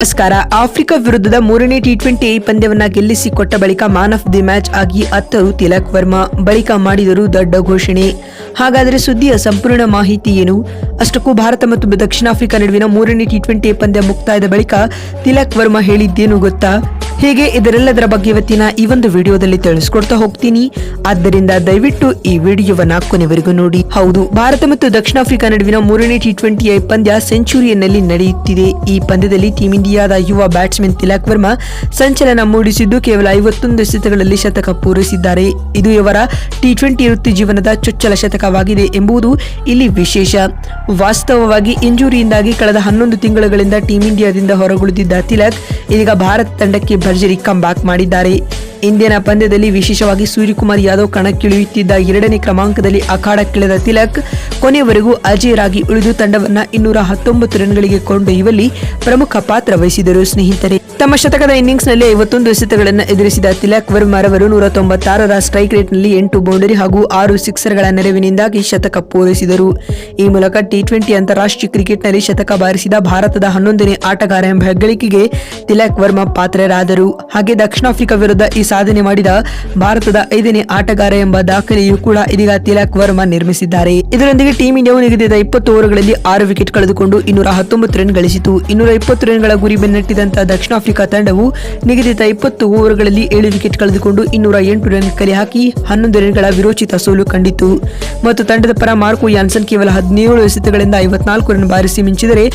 ನಮಸ್ಕಾರ. ಆಫ್ರಿಕಾ ವಿರುದ್ಧದ ಮೂರನೇ ಟಿ20 ಪಂದ್ಯವನ್ನ ಗೆಲ್ಲಿಸಿಕೊಟ್ಟ ಬಳಿಕ ಮ್ಯಾನ್ ಆಫ್ ದಿ ಮ್ಯಾಚ್ ಆಗಿ ಅತ್ತರು ತಿಲಕ್ ವರ್ಮಾ. ಬಳಿಕ ಮಾಡಿದರು ದೊಡ್ಡ ಘೋಷಣೆ. ಹಾಗಾದರೆ ಸುದ್ದಿಯ ಸಂಪೂರ್ಣ ಮಾಹಿತಿ ಏನು? ಅಷ್ಟಕ್ಕೂ ಭಾರತ ಮತ್ತು ದಕ್ಷಿಣ ಆಫ್ರಿಕಾ ನಡುವಿನ ಮೂರನೇ ಟಿ20 ಪಂದ್ಯ ಮುಕ್ತಾಯದ ಬಳಿಕ ತಿಲಕ್ ವರ್ಮಾ ಹೇಳಿದ್ದೇನು ಗೊತ್ತಾ? ಹೇಗೆ ಇದರೆಲ್ಲದರ ಬಗ್ಗೆ ಇವತ್ತಿನ ಈ ಒಂದು ವಿಡಿಯೋದಲ್ಲಿ ತಿಳಿಸ್ಕೊಡ್ತಾ ಹೋಗ್ತೀನಿ. ಆದ್ದರಿಂದ ದಯವಿಟ್ಟು ಈ ವಿಡಿಯೋವನ್ನ ಕೊನೆವರೆಗೂ ನೋಡಿ. ಹೌದು, ಭಾರತ ಮತ್ತು ದಕ್ಷಿಣ ಆಫ್ರಿಕಾ ನಡುವಿನ ಮೂರನೇ ಟಿ20 ಪಂದ್ಯ ಸೆಂಚುರಿಯನ್ನಲ್ಲಿ ನಡೆಯುತ್ತಿದೆ. ಈ ಪಂದ್ಯದಲ್ಲಿ ಟೀಂ ಇಂಡಿಯಾದ ಯುವ ಬ್ಯಾಟ್ಸ್ಮನ್ ತಿಲಕ್ ವರ್ಮಾ ಸಂಚಲನ ಮೂಡಿಸಿದ್ದು ಕೇವಲ 51 ಎಸೆತಗಳಲ್ಲಿ ಶತಕ ಪೂರೈಸಿದ್ದಾರೆ. ಇದು ಇವರ ಟಿ20 ವೃತ್ತಿ ಜೀವನದ ಚೊಚ್ಚಲ ಶತಕವಾಗಿದೆ ಎಂಬುದು ಇಲ್ಲಿ ವಿಶೇಷ. ವಾಸ್ತವವಾಗಿ ಇಂಜುರಿಯಿಂದಾಗಿ ಕಳೆದ 11 ತಿಂಗಳುಗಳಿಂದ ಟೀಂ ಇಂಡಿಯಾದಿಂದ ಹೊರಗುಳಿದಿದ್ದ ತಿಲಕ್ ಇದೀಗ ಭಾರತ ತಂಡಕ್ಕೆ ಭರ್ಜರಿ ಕಮ್ ಬ್ಯಾಕ್ ಮಾಡಿದ್ದಾರೆ. ಇಂದಿನ ಪಂದ್ಯದಲ್ಲಿ ವಿಶೇಷವಾಗಿ ಸೂರ್ಯಕುಮಾರ್ ಯಾದವ್ ಕಣಕ್ಕಿಳಿಯುತ್ತಿದ್ದ 2ನೇ ಕ್ರಮಾಂಕದಲ್ಲಿ ಅಖಾಡಕ್ಕಿಳಿದ ತಿಲಕ್ ಕೊನೆಯವರೆಗೂ ಅಜೇಯರಾಗಿ ಉಳಿದು ತಂಡವನ್ನ 219 ರನ್ಗಳಿಗೆ ಕೊಂಡೊಯ್ಯುವಲ್ಲಿ ಪ್ರಮುಖ ಪಾತ್ರ ವಹಿಸಿದರು. ಸ್ನೇಹಿತರೆ, ತಮ್ಮ ಶತಕದ ಇನ್ನಿಂಗ್ಸ್ನಲ್ಲಿ 51 ಎಸೆತಗಳನ್ನು ಎದುರಿಸಿದ ತಿಲಕ್ ವರ್ಮಾ ರವರು 196ರ ಸ್ಟ್ರೈಕ್ ರೇಟ್ನಲ್ಲಿ 8 ಬೌಂಡರಿ ಹಾಗೂ 6 ಸಿಕ್ಸರ್ಗಳ ನೆರವಿನಿಂದಾಗಿ ಶತಕ ಪೂರೈಸಿದರು. ಈ ಮೂಲಕ ಟಿ20 ಅಂತಾರಾಷ್ಟ್ರೀಯ ಕ್ರಿಕೆಟ್ನಲ್ಲಿ ಶತಕ ಬಾರಿಸಿದ ಭಾರತದ 11ನೇ ಆಟಗಾರ ಎಂಬ ಹೆಗ್ಗಳಿಕೆಗೆ ತಿಲಕ್ ವರ್ಮಾ ಪಾತ್ರರಾದರು. ಹಾಗೆ ದಕ್ಷಿಣ ಆಫ್ರಿಕಾ ವಿರುದ್ಧ ಈ ಸಾಧನೆ ಮಾಡಿದ ಭಾರತದ 5ನೇ ಆಟಗಾರ ಎಂಬ ದಾಖಲೆಯೂ ಕೂಡ ಇದೀಗ ತಿಲಕ್ ವರ್ಮಾ ನಿರ್ಮಿಸಿದ್ದಾರೆ. ಇದರೊಂದಿಗೆ ಟೀಂ ಇಂಡಿಯಾವು ನಿಗದಿತ 20 ಓವರ್ಗಳಲ್ಲಿ 6 ವಿಕೆಟ್ ಕಳೆದುಕೊಂಡು 219 ರನ್ ಗಳಿಸಿತು. 220 ರನ್ಗಳ ಗುರಿ ಬೆನ್ನಟ್ಟಿದಂತಹ ದಕ್ಷಿಣ ಆಫ್ರಿಕಾ ತಂಡವು ನಿಗದಿತ 20 ಓವರ್ಗಳಲ್ಲಿ 7 ವಿಕೆಟ್ ಕಳೆದುಕೊಂಡು 208 ರನ್ ಕಲೆ ಹಾಕಿ 11 ರನ್ಗಳ ವಿರೋಚಿತ ಸೋಲು ಕಂಡಿತು. ಮತ್ತು ತಂಡದ ಪರ ಮಾರ್ಕೋ ಯಾನ್ಸನ್ ಕೇವಲ 17 ಎಸೆತಗಳಿಂದ 54 ರನ್ ಬಾರಿಸಿ ಮಿಂಚಿದರೆ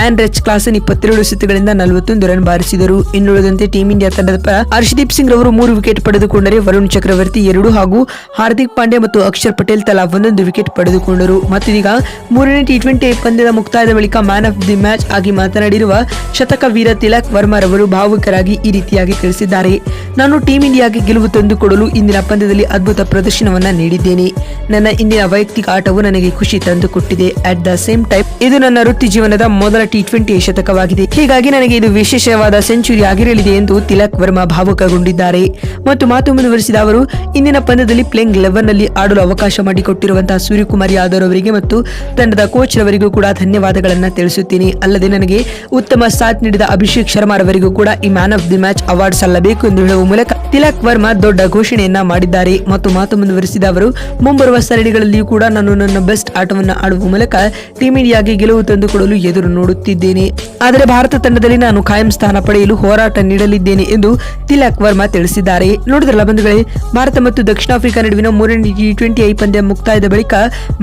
ಆಂಡ್ರೆಚ್ ಕ್ಲಾಸನ್ 22 ಎಸೆತಗಳಿಂದ 41 ರನ್ ಬಾರಿಸಿದರು. ಇನ್ನುಳಿದಂತೆ ಟೀಂ ಇಂಡಿಯಾ ತಂಡದ ಪರ ಹರ್ಷದೀಪ್ ಸಿಂಗ್ ರವರು 3 ವಿಕೆಟ್ ಪಡೆದುಕೊಂಡರೆ ವರುಣ್ ಚಕ್ರವರ್ತಿ 2 ಹಾಗೂ ಹಾರ್ದಿಕ್ ಪಾಂಡ್ಯ ಮತ್ತು ಅಕ್ಷರ್ ಪಟೇಲ್ ತಲಾ 1 ವಿಕೆಟ್ ಪಡೆದುಕೊಂಡರು. ಮತ್ತು ಇದೀಗ ಮೂರನೇ ಟಿ20 ಪಂದ್ಯದ ಮುಕ್ತಾಯದ ಬಳಿಕ ಮ್ಯಾನ್ ಆಫ್ ದಿ ಮ್ಯಾಚ್ ಆಗಿ ಮಾತನಾಡಿರುವ ಶತಕ ವೀರ ತಿಲಕ್ ವರ್ಮಾ ರವರು ಭಾವುಕರಾಗಿ ಈ ರೀತಿಯಾಗಿ ತಿಳಿಸಿದ್ದಾರೆ. ನಾನು ಟೀಂ ಇಂಡಿಯಾಗೆ ಗೆಲುವು ತಂದುಕೊಡಲು ಇಂದಿನ ಪಂದ್ಯದಲ್ಲಿ ಅದ್ಭುತ ಪ್ರದರ್ಶನವನ್ನ ನೀಡಿದ್ದೇನೆ. ನನ್ನ ಇಂದಿನ ವೈಯಕ್ತಿಕ ಆಟವು ನನಗೆ ಖುಷಿ ತಂದುಕೊಟ್ಟಿದೆ. ಅಟ್ ದ ಸೇಮ್ ಟೈಮ್ ಇದು ನನ್ನ ವೃತ್ತಿ ಜೀವನದ ಮೊದಲ ಟಿ20 ಶತಕವಾಗಿದೆ. ಹೀಗಾಗಿ ನನಗೆ ಇದು ವಿಶೇಷವಾದ ಸೆಂಚುರಿ ಆಗಿರಲಿದೆ ಎಂದು ತಿಲಕ್ ವರ್ಮಾ ಭಾವುಕಗೊಂಡಿದ್ದಾರೆ. ಮತ್ತು ಮಾತು ಮುಂದುವರಿಸಿದ ಅವರು, ಇಂದಿನ ಪಂದ್ಯದಲ್ಲಿ ಪ್ಲೇಯಿಂಗ್ 11 ನಲ್ಲಿ ಆಡಲು ಅವಕಾಶ ಮಾಡಿಕೊಟ್ಟಿರುವಂತಹ ಸೂರ್ಯಕುಮಾರ್ ಯಾದವ್ ಅವರಿಗೆ ಮತ್ತು ತಂಡದ ಕೋಚ್ ರವರಿಗೂ ಕೂಡ ಧನ್ಯವಾದಗಳನ್ನ ತಿಳಿಸುತ್ತೀನಿ. ಅಲ್ಲದೆ ನನಗೆ ಉತ್ತಮ ಸಾಥ್ ನೀಡಿದ ಅಭಿಷೇಕ್ ಶರ್ಮಾ ರವರಿಗೂ ಕೂಡ ಈ man of the match award ಸಲ್ಲಬೇಕು ಎಂದು ಹೇಳುವ ಮೂಲಕ ತಿಲಕ್ ವರ್ಮಾ ದೊಡ್ಡ ಘೋಷಣೆಯನ್ನ ಮಾಡಿದ್ದಾರೆ. ಮತ್ತು ಮಾತು ಮುಂದುವರಿಸಿದ ಅವರು, ಮುಂಬರುವ ಸರಣಿಗಳಲ್ಲಿಯೂ ಕೂಡ ನಾನು ನನ್ನ ಬೆಸ್ಟ್ ಆಟವನ್ನು ಆಡುವ ಮೂಲಕ ಟೀಂ ಇಂಡಿಯಾಗೆ ಗೆಲುವು ತಂದುಕೊಡಲು ಎದುರು ನೋಡುತ್ತಿದ್ದೇನೆ. ಆದರೆ ಭಾರತ ತಂಡದಲ್ಲಿ ನಾನು ಖಾಯಂ ಸ್ಥಾನ ಪಡೆಯಲು ಹೋರಾಟ ನೀಡಲಿದ್ದೇನೆ ಎಂದು ತಿಲಕ್ ವರ್ಮಾ ತಿಳಿಸಿದ್ದಾರೆ. ನೋಡಿದ್ರಲ್ಲ ಬಂಧುಗಳೇ, ಭಾರತ ಮತ್ತು ದಕ್ಷಿಣ ಆಫ್ರಿಕಾ ನಡುವಿನ ಮೂರನೇ ಟಿ20 ಪಂದ್ಯ ಮುಕ್ತಾಯದ ಬಳಿಕ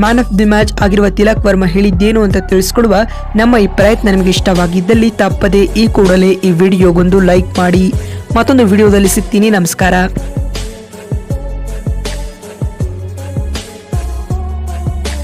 ಮ್ಯಾನ್ ಆಫ್ ದಿ ಮ್ಯಾಚ್ ಆಗಿರುವ ತಿಲಕ್ ವರ್ಮಾ ಹೇಳಿದ್ದೇನು ಅಂತ ತಿಳಿಸಿಕೊಡುವ ನಮ್ಮ ಈ ಪ್ರಯತ್ನ ನಿಮಗೆ ಇಷ್ಟವಾಗಿದ್ದಲ್ಲಿ ತಪ್ಪದೆ ಈ ಕೂಡಲೇ ಈ ವಿಡಿಯೋಗೊಂದು ಲೈಕ್ ಮಾಡಿ. ಮತ್ತೊಂದು ವಿಡಿಯೋದಲ್ಲಿ ಸಿಗ್ತೀನಿ. ನಮಸ್ಕಾರ.